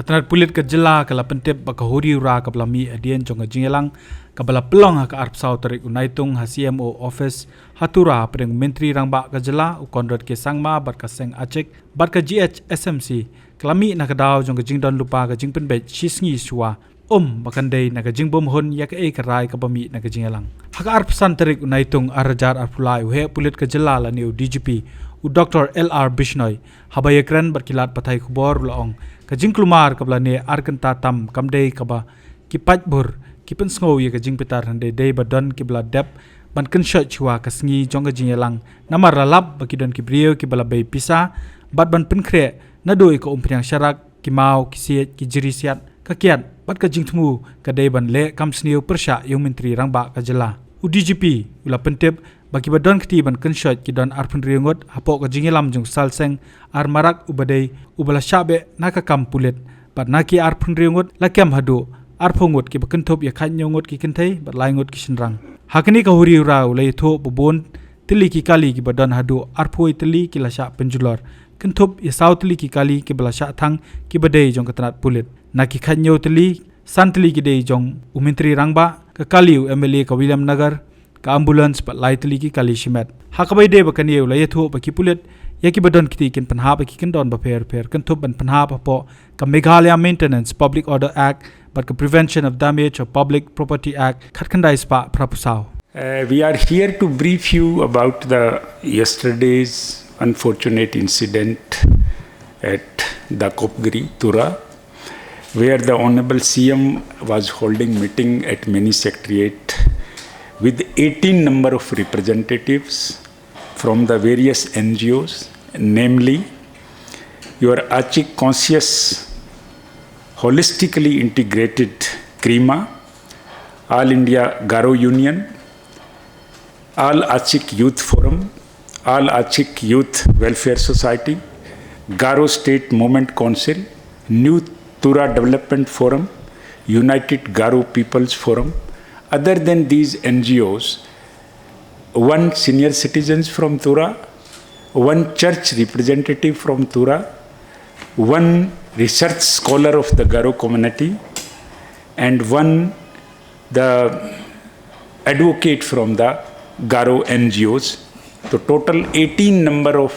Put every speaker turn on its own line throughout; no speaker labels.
Katrat Pulit ke jela kala pentep bakahuri ura kabla mi adien jonga jingelang kabla pelong ha ka arp sau tarik unaitung ha CMO office hatura preng menteri rangba ka jela u konrad ke sangma bar ka seng acek bar ka GH SMC klami na ka daw jonga jingdon lupa ka jingpen be chisngi suwa bakandei na ka jingbom hon yak e ka rai ka bami na ka jingelang ha ka arp san tarik unaitung arajar arpulai u he Pulit ke jela la ni u DGP u Dr. LR Bishnoi habayekran berkilat patai kubor laong kajing klumar kabla ne arkenta tam kamdei kaba kipat bur kipen sngo ye kajing pitar hande dei badon kibla dep ban kensha chwa kasngi jonga jingelang namar lalap bakidon kibrio kibla bei pisa bat ban penkre na doi ko umpriang syarak kimau kisiet kijirisiat kakiat bat kajing tmu kadei ban le kamsniu persya yung menteri rangba kajela u DGP ula pentep bagi badon keti ban kenshot ki don arpun riungot hapok ka jingelam jung salseng ar marak ubadei ubala syabe naka kam Pulit bat naki arpun riungot lakem hadu arpungot ki bakentop ya khanyongot ki kentai bat laingot ki senrang hakni ka huri ura ulai tho bobon tili ki kali ki badon hadu arpoi tili ki lasya penjulor kentop ya saw tili ki kali ki balasya thang ki badei jong katanat Pulit naki khanyo tili santili ki dei jong umentri rangba ka kaliu MLA ka William Nagar ka ambulance pat lai tili ki kali shimet hakabai de bakani ula yetho baki Pulit yaki badon kiti kin pynhap ki kin don ba per kan thop ban pynhap po ka Meghalaya Maintenance Public Order Act but ka Prevention of Damage of Public Property Act khatkandai spa prapusau.
We are here to brief you about the yesterday's unfortunate incident at Dakopgiri, Tura, where the Honorable CM was holding meeting at Mini Secretariat with 18 number of representatives from the various NGOs, namely your Achik Conscious Holistically Integrated Krima, All India Garo Union, All Achik Youth Forum, All Achik Youth Welfare Society, Garo State Movement Council, New Tura Development Forum, United Garo People's Forum. Other than these NGOs, one senior citizens from Tura, one church representative from Tura, one research scholar of the Garo community, and one the advocate from the Garo NGOs. So total 18 number of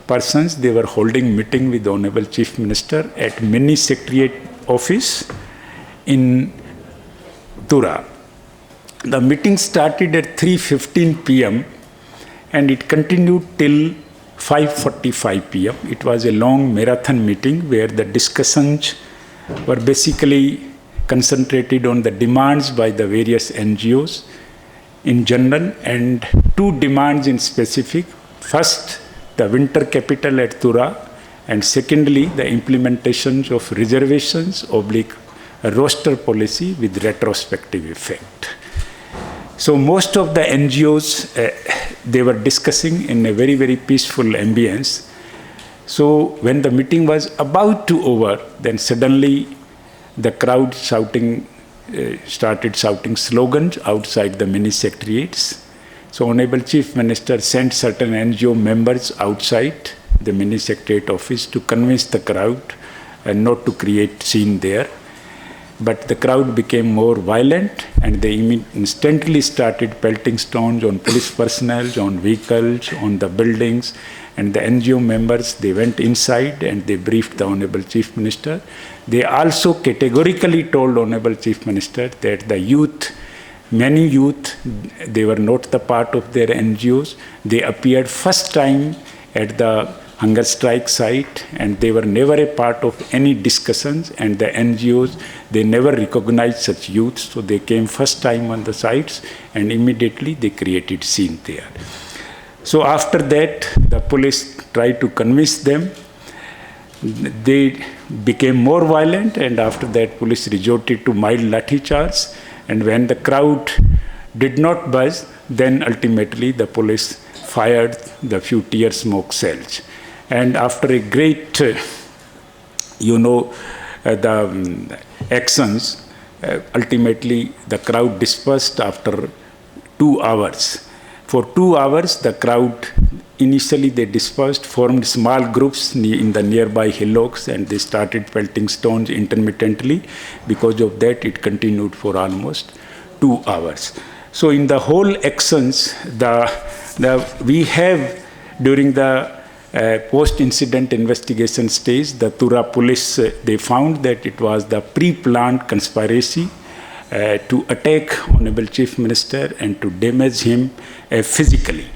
persons, they were holding meeting with the Honorable Chief Minister at Mini Secretariat office in Tura. The meeting started at 3:15 p.m. and it continued till 5:45 p.m. It was a long marathon meeting where the discussions were basically concentrated on the demands by the various NGOs in general and two demands in specific. First, the winter capital at Tura, and secondly, the implementation of reservations / roster policy with retrospective effect. So most of the NGOs, they were discussing in a very, very peaceful ambience. So when the meeting was about to over, then suddenly the crowd started shouting slogans outside the mini secretariats. So Honorable Chief Minister sent certain NGO members outside the mini secretariat office to convince the crowd and not to create scene there. But the crowd became more violent and they instantly started pelting stones on police personnel, on vehicles, on the buildings. And the NGO members, they went inside and they briefed the Honorable Chief Minister. They also categorically told Honorable Chief Minister that the youth, many youth, they were not the part of their NGOs. They appeared first time at the hunger strike site and they were never a part of any discussions, and the NGOs, they never recognized such youth, so they came first time on the sites and immediately they created scene there. So after that, the police tried to convince them. They became more violent, and after that police resorted to mild lathi charge, and when the crowd did not budge, then ultimately the police fired the few tear smoke shells. And after a great, the actions, ultimately the crowd dispersed after 2 hours. For 2 hours, the crowd initially they dispersed, formed small groups in the nearby hillocks, and they started pelting stones intermittently. Because of that, it continued for almost 2 hours. So in the whole actions, we have during the post-incident investigation stage, the Tura police, they found that it was the pre-planned conspiracy to attack Honorable Chief Minister and to damage him physically.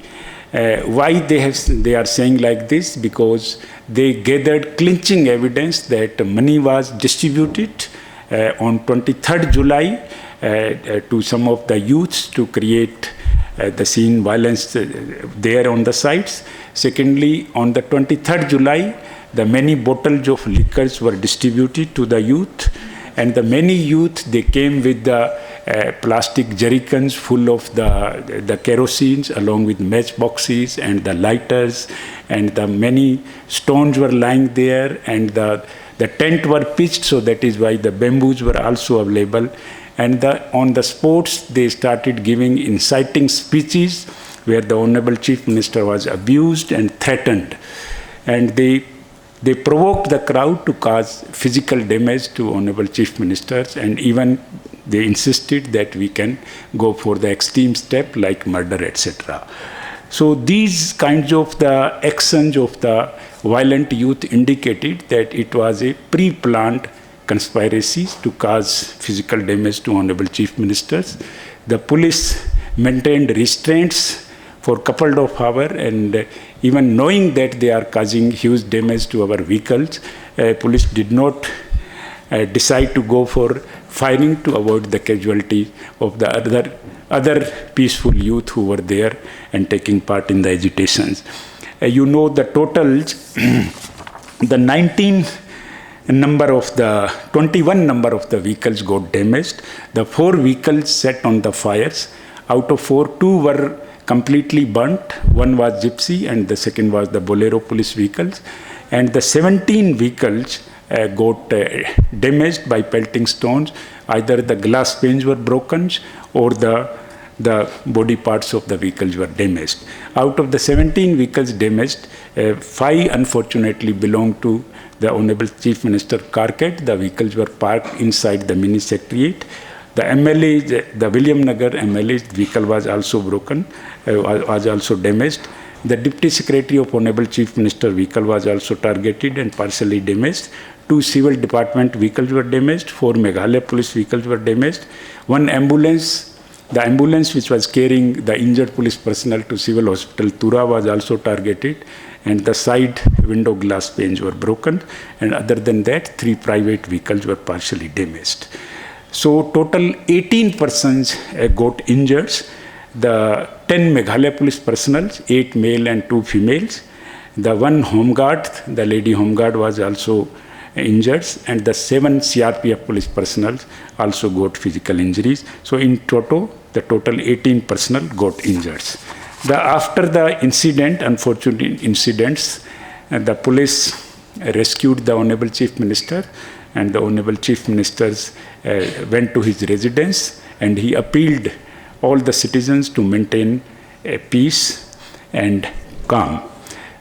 Why they are saying like this? Because they gathered clinching evidence that money was distributed on 23rd July to some of the youths to create the scene violence there on the sites. Secondly, on the 23rd July, the many bottles of liquors were distributed to the youth, and the many youth, they came with the plastic jerrycans full of the kerosenes along with matchboxes and the lighters, and the many stones were lying there, and the tent were pitched, so that is why the bamboos were also available. And on the spots, they started giving inciting speeches where the Honorable Chief Minister was abused and threatened. And they provoked the crowd to cause physical damage to Honorable Chief Ministers, and even they insisted that we can go for the extreme step like murder, etc. So these kinds of the actions of the violent youth indicated that it was a pre-planned conspiracies to cause physical damage to Honorable Chief Ministers. The police maintained restraints for a couple of hours, and even knowing that they are causing huge damage to our vehicles, police did not decide to go for firing to avoid the casualty of the other peaceful youth who were there and taking part in the agitations. You know the totals, the 21 number of the vehicles got damaged. The 4 vehicles set on the fires. Out of 4, 2 were completely burnt. One was gypsy and the second was the Bolero police vehicles. And the 17 vehicles got damaged by pelting stones. Either the glass panes were broken or the body parts of the vehicles were damaged. Out of the 17 vehicles damaged, 5 unfortunately belonged to the Honorable Chief Minister Karkat. The vehicles were parked inside the mini secretariat. The MLA, the William Nagar MLA's vehicle was also broken, was also damaged. The Deputy Secretary of Honorable Chief Minister vehicle was also targeted and partially damaged. 2 civil department vehicles were damaged. 4 Meghalaya police vehicles were damaged. 1 ambulance, the ambulance which was carrying the injured police personnel to civil hospital Tura was also targeted, and the side window glass panes were broken. And other than that, 3 private vehicles were partially damaged. So total 18 persons got injured. The 10 Meghalaya police personnel, 8 male and 2 females. The 1 home guard, the lady home guard was also injured, and the 7 CRPF police personnel also got physical injuries. So in total, the total 18 personnel got injured. After the incident, unfortunate incidents, the police rescued the Honorable Chief Minister, and the Honorable Chief Minister went to his residence, and he appealed all the citizens to maintain peace and calm.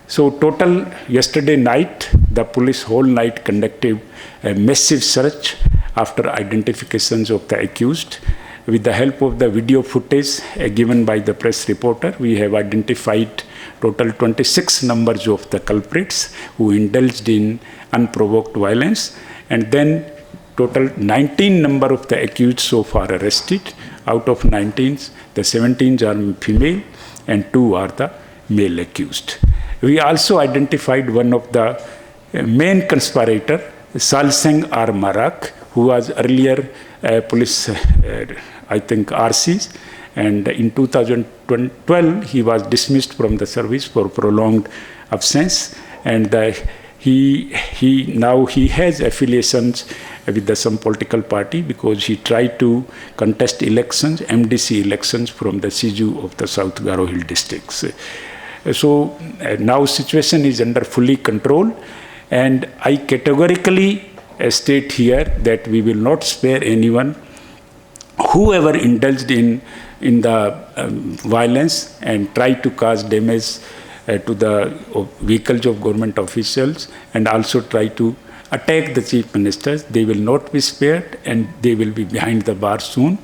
So total, yesterday night, the police whole night conducted a massive search after identifications of the accused. With the help of the video footage given by the press reporter, we have identified total 26 numbers of the culprits who indulged in unprovoked violence, and then total 19 number of the accused so far arrested. Out of 19, the 17 are female and 2 are the male accused. We also identified one of the main conspirator, Salseng R. Marak, who was earlier police, I think, RCs, and in 2012 he was dismissed from the service for prolonged absence, and he has affiliations with some political party because he tried to contest elections, MDC elections from the Siju of the South Garo Hill districts. So now situation is under fully control, and I categorically state here that we will not spare anyone whoever indulged in the violence and tried to cause damage to the vehicles of government officials and also try to attack the chief ministers. They will not be spared and they will be behind the bar soon.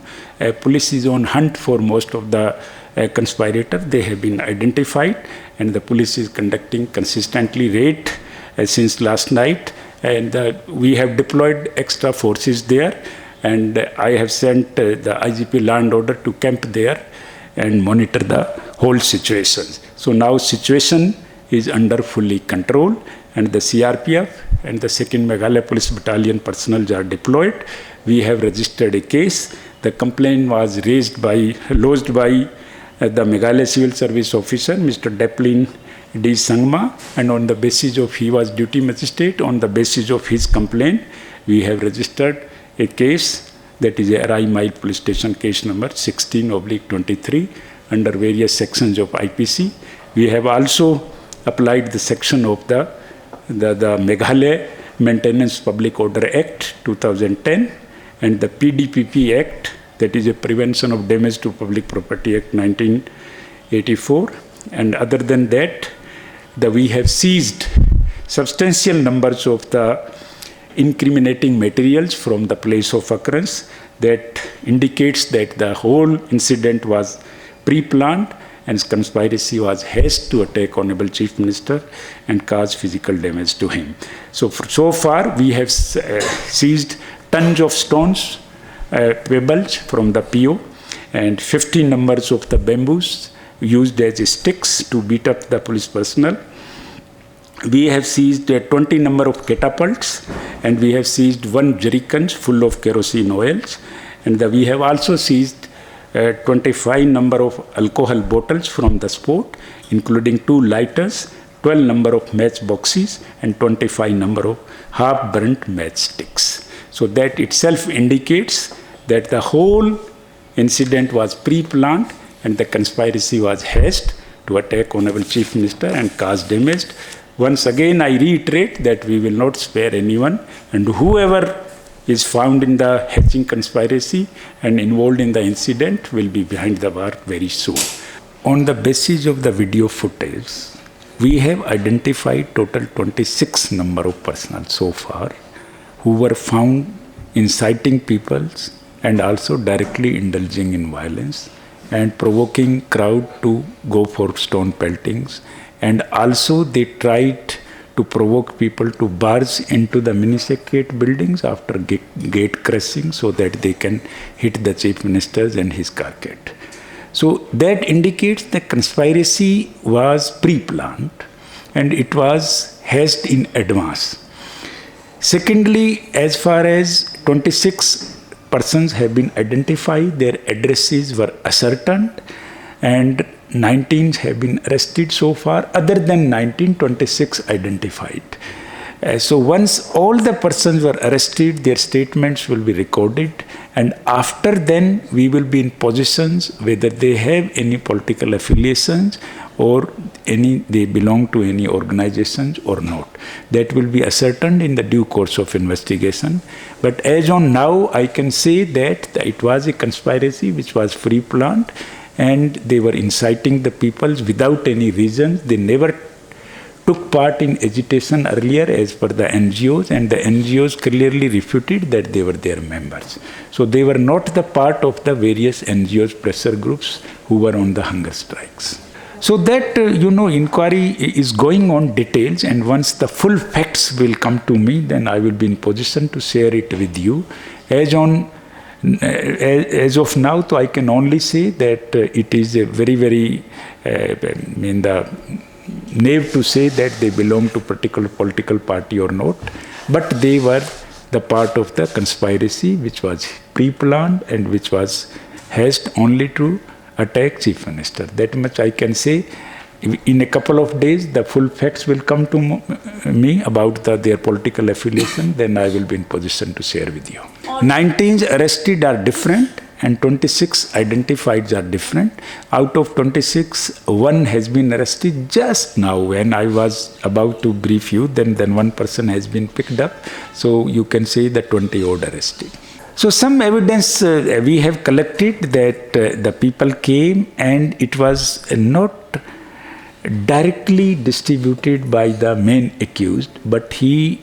Police is on hunt for most of the conspirators. They have been identified and the police is conducting consistently raid since last night. And we have deployed extra forces there. And I have sent the IGP Law and Order to camp there and monitor the whole situation. So now situation is under fully control and the CRPF and the 2nd Meghalaya Police Battalion personnel are deployed. We have registered a case. The complaint was lodged by the Meghalaya Civil Service officer, Mr. Deplin D. Sangma, and on the basis of he was duty magistrate, on the basis of his complaint, we have registered a case that is a Rai Mile Police Station case number 16/23 under various sections of IPC. We have also applied the section of the Meghalaya Maintenance Public Order Act 2010 and the PDPPA Act, that is a Prevention of Damage to Public Property Act 1984. And other than that, we have seized substantial numbers of the incriminating materials from the place of occurrence that indicates that the whole incident was pre-planned and conspiracy was hatched to attack Honorable Chief Minister and cause physical damage to him. So far we have seized tons of stones, pebbles from the PO and 50 numbers of the bamboos used as sticks to beat up the police personnel. We have seized 20 number of catapults and we have seized 1 jerrycans full of kerosene oils, and we have also seized 25 number of alcohol bottles from the spot, including 2 lighters, 12 number of match boxes and 25 number of half-burnt matchsticks. So that itself indicates that the whole incident was pre-planned and the conspiracy was hatched to attack Honorable Chief Minister and cause damage. Once again, I reiterate that we will not spare anyone, and whoever is found in the hatching conspiracy and involved in the incident will be behind the bar very soon. On the basis of the video footage, we have identified total 26 number of personnel so far who were found inciting peoples and also directly indulging in violence and provoking crowd to go for stone peltings. And also they tried to provoke people to barge into the municipal buildings after gate crashing so that they can hit the Chief Ministers and his carpet. So that indicates the conspiracy was pre-planned and it was hatched in advance. Secondly, as far as 26 persons have been identified, their addresses were ascertained and 19 have been arrested so far. Other than 19, 26 identified. So once all the persons were arrested, their statements will be recorded, and after then we will be in positions whether they have any political affiliations or they belong to any organizations or not. That will be ascertained in the due course of investigation. But as on now, I can say that it was a conspiracy which was pre-planned, and they were inciting the peoples without any reason. They never took part in agitation earlier as per the NGOs, and the NGOs clearly refuted that they were their members. So they were not the part of the various NGOs pressure groups who were on the hunger strikes. So that, inquiry is going on details, and once the full facts will come to me, then I will be in position to share it with you. As of now, I can only say that it is a very, naive to say that they belong to particular political party or not, but they were the part of the conspiracy which was pre-planned and which was hatched only to attack Chief Minister. That much I can say. In a couple of days, the full facts will come to me about their political affiliation. Then I will be in position to share with you. 19 arrested are different and 26 identified are different. Out of 26, one has been arrested just now when I was about to brief you. Then one person has been picked up. So you can say the 20 odd arrested. So some evidence we have collected that the people came and it was not directly distributed by the main accused, but he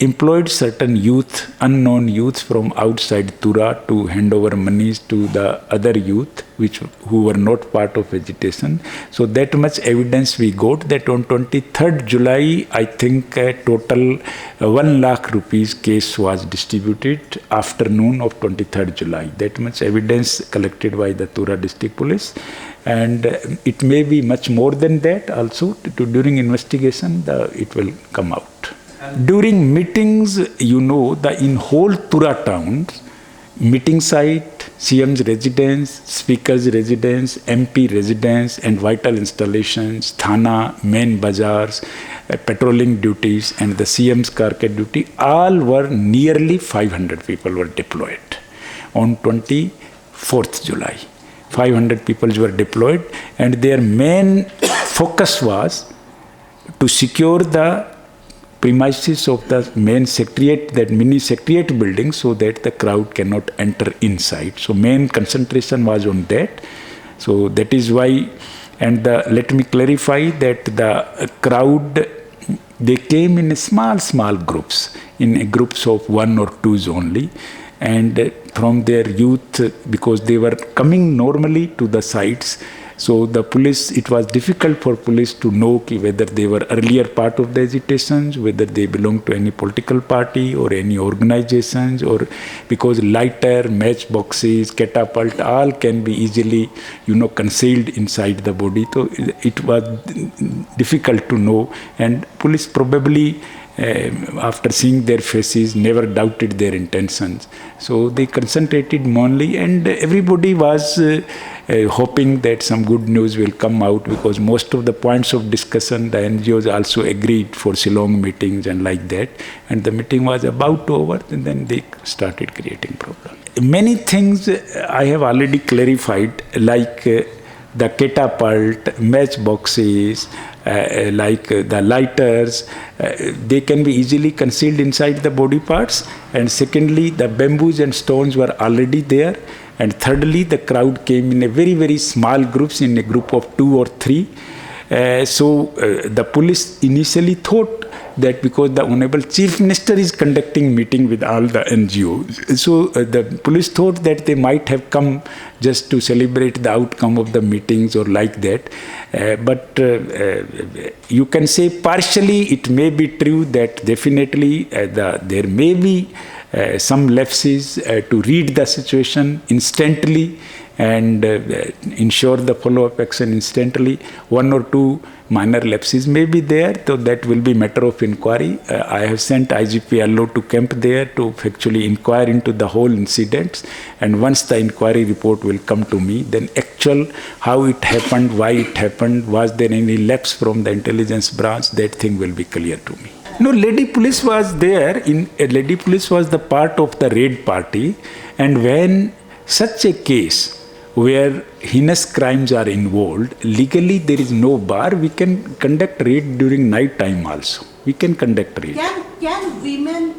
employed certain youth, unknown youth from outside Tura to hand over monies to the other youth who were not part of agitation. So that much evidence we got that on 23rd July, I think a total 1 lakh rupees case was distributed afternoon of 23rd July. That much evidence collected by the Tura district police. And it may be much more than that also. During investigation, it will come out. During meetings, in whole Tura town, meeting site, CM's residence, speaker's residence, MP residence, and vital installations, Thana, main bazaars, patrolling duties, and the CM's carpet duty, all were nearly 500 people were deployed on 24th July. 500 people were deployed, and their main focus was to secure the premises of the main secretariat, that mini secretariat building, so that the crowd cannot enter inside. So main concentration was on that. So that is why, and let me clarify that the crowd, they came in small groups, in groups of 1 or 2 only, and from their youth, because they were coming normally to the sites. So the police, it was difficult for police to know whether they were earlier part of the agitations, whether they belonged to any political party or any organizations, or because lighter, matchboxes, catapult, all can be easily, concealed inside the body. So it was difficult to know, and police probably, after seeing their faces, never doubted their intentions. So they concentrated mainly, and everybody was hoping that some good news will come out, because most of the points of discussion, the NGOs also agreed for Shillong meetings and like that. And the meeting was about to over, and then they started creating problems. Many things I have already clarified, like the catapult, matchboxes, like the lighters, they can be easily concealed inside the body parts. And secondly, the bamboos and stones were already there. And thirdly, the crowd came in a very small groups, in a group of 2 or 3. So the police initially thought that because the Honorable Chief Minister is conducting meeting with all the NGOs, so the police thought that they might have come just to celebrate the outcome of the meetings or like that. But you can say partially it may be true that definitely there may be some lapses to read the situation instantly and ensure the follow-up action instantly. 1 or 2 minor lapses may be there, so that will be matter of inquiry. I have sent IGP LO to camp there to actually inquire into the whole incidents, and once the inquiry report will come to me, then actual how it happened, why it happened, was there any lapse from the intelligence branch, that thing will be clear to me. No, lady police was there. Lady police was the part of the raid party, and when such a case where heinous crimes are involved, legally there is no bar. We can conduct raid during night time also. We can conduct raid.
Can women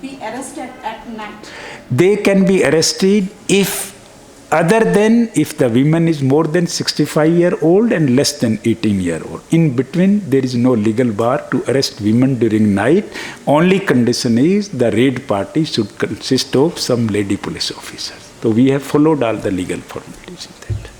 be arrested at night?
They can be arrested if the woman is more than 65-year-old and less than 18-year-old. In between, there is no legal bar to arrest women during night. Only condition is the raid party should consist of some lady police officers. So we have followed all the legal formalities in that.